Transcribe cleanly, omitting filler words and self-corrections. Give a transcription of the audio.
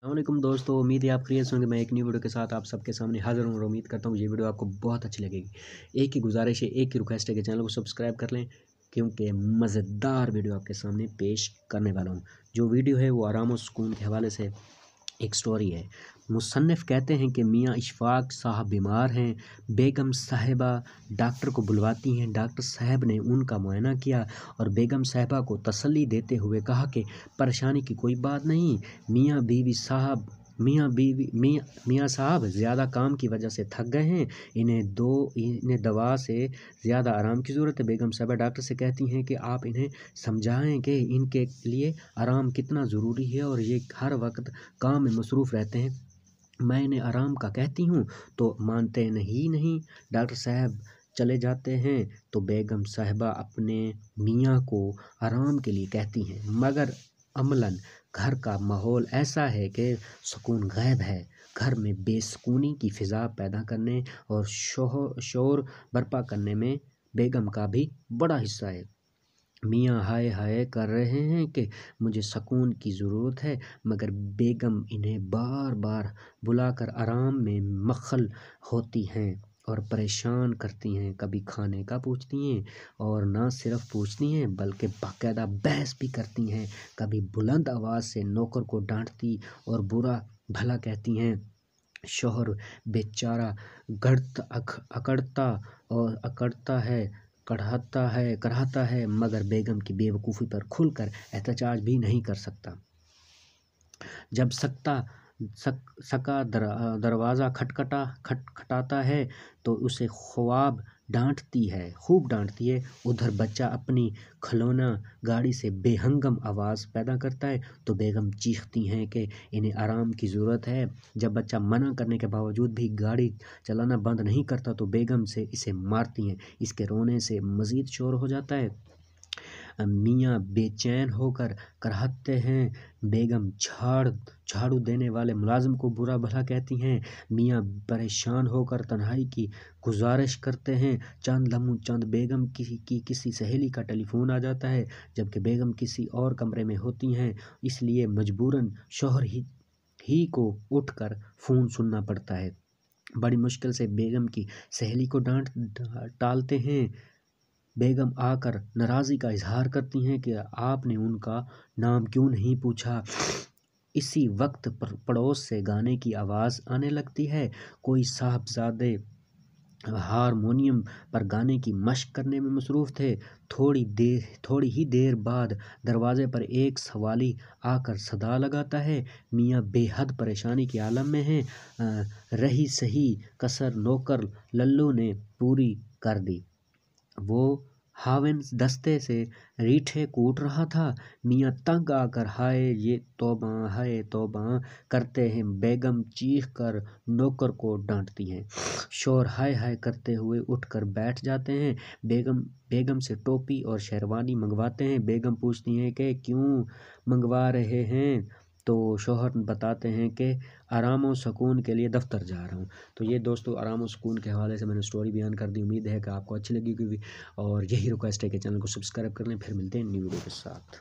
अस्सलामुअलैकुम दोस्तों, उम्मीद है आप खैरियत से होंगे। मैं एक नई वीडियो के साथ आप सबके सामने हाज़िर हूँ और उम्मीद करता हूँ ये वीडियो आपको बहुत अच्छी लगेगी। एक ही गुजारिश है, एक ही रिक्वेस्ट है कि चैनल को सब्सक्राइब कर लें, क्योंकि मज़ेदार वीडियो आपके सामने पेश करने वाला हूँ। जो वीडियो है वो आराम और सुकून के हवाले से एक स्टोरी है। मुसन्निफ़ कहते हैं कि मियाँ इशफ़ाक़ साहब बीमार हैं। बेगम साहिबा डॉक्टर को बुलवाती हैं। डॉक्टर साहब ने उनका मुआयना किया और बेगम साहिबा को तसल्ली देते हुए कहा कि परेशानी की कोई बात नहीं। मियाँ साहब ज़्यादा काम की वजह से थक गए हैं। इन्हें दवा से ज़्यादा आराम की ज़रूरत है। बेगम साहिबा डॉक्टर से कहती हैं कि आप इन्हें समझाएं कि इनके लिए आराम कितना ज़रूरी है और ये हर वक्त काम में मसरूफ़ रहते हैं। मैं इन्हें आराम का कहती हूँ तो मानते नहीं। डॉक्टर साहब चले जाते हैं तो बेगम साहिबा अपने मियाँ को आराम के लिए कहती हैं, मगर अमलन घर का माहौल ऐसा है कि सुकून गायब है। घर में बेसुकूनी की फ़िज़ा पैदा करने और शोर बर्पा करने में बेगम का भी बड़ा हिस्सा है। मियाँ हाय हाय कर रहे हैं कि मुझे सुकून की ज़रूरत है, मगर बेगम इन्हें बार बार बुलाकर आराम में मख्ल होती हैं और परेशान करती हैं। कभी खाने का पूछती हैं और ना सिर्फ पूछती हैं बल्कि बाकायदा बहस भी करती हैं। कभी बुलंद आवाज़ से नौकर को डांटती और बुरा भला कहती हैं। शौहर बेचारा कराहता है, मगर बेगम की बेवकूफ़ी पर खुलकर एहतजाज भी नहीं कर सकता। जब सका दरवाज़ा खटखटाता है तो उसे खूब डांटती है। उधर बच्चा अपनी खिलौना गाड़ी से बेहंगम आवाज़ पैदा करता है तो बेगम चीखती हैं कि इन्हें आराम की ज़रूरत है। जब बच्चा मना करने के बावजूद भी गाड़ी चलाना बंद नहीं करता तो बेगम से इसे मारती हैं। इसके रोने से मज़ीद शोर हो जाता है। मियाँ बेचैन होकर कराहते हैं। बेगम झाड़ू देने वाले मुलाजिम को बुरा भला कहती हैं। मियाँ परेशान होकर तन्हाई की गुजारिश करते हैं। चंद लम्हों चंद बेगम की किसी सहेली का टेलीफोन आ जाता है, जबकि बेगम किसी और कमरे में होती हैं। इसलिए मजबूरन शौहर ही को उठकर फ़ोन सुनना पड़ता है। बड़ी मुश्किल से बेगम की सहेली को डांट टालते हैं। बेगम आकर नाराज़गी का इजहार करती हैं कि आपने उनका नाम क्यों नहीं पूछा। इसी वक्त पड़ोस से गाने की आवाज़ आने लगती है। कोई साहबजादे हारमोनियम पर गाने की मशक करने में मसरूफ़ थे। थोड़ी ही देर बाद दरवाज़े पर एक सवाली आकर सदा लगाता है। मियाँ बेहद परेशानी के आलम में हैं। रही सही कसर नौकर लल्लू ने पूरी कर दी। वो हावन दस्ते से रीठे कूट रहा था। मियाँ तंग आकर हाय तौबा करते हैं। बेगम चीख कर नौकर को डांटती हैं। शौहर हाय हाय करते हुए उठकर बैठ जाते हैं। बेगम से टोपी और शेरवानी मंगवाते हैं। बेगम पूछती हैं कि क्यों मंगवा रहे हैं, तो शौहर बताते हैं कि आराम और सुकून के लिए दफ्तर जा रहा हूँ। तो ये दोस्तों आराम और सुकून के हवाले से मैंने स्टोरी बयान कर दी। उम्मीद है कि आपको अच्छी लगी होगी और यही रिक्वेस्ट है कि चैनल को सब्सक्राइब कर लें। फिर मिलते हैं न्यू वीडियो के साथ।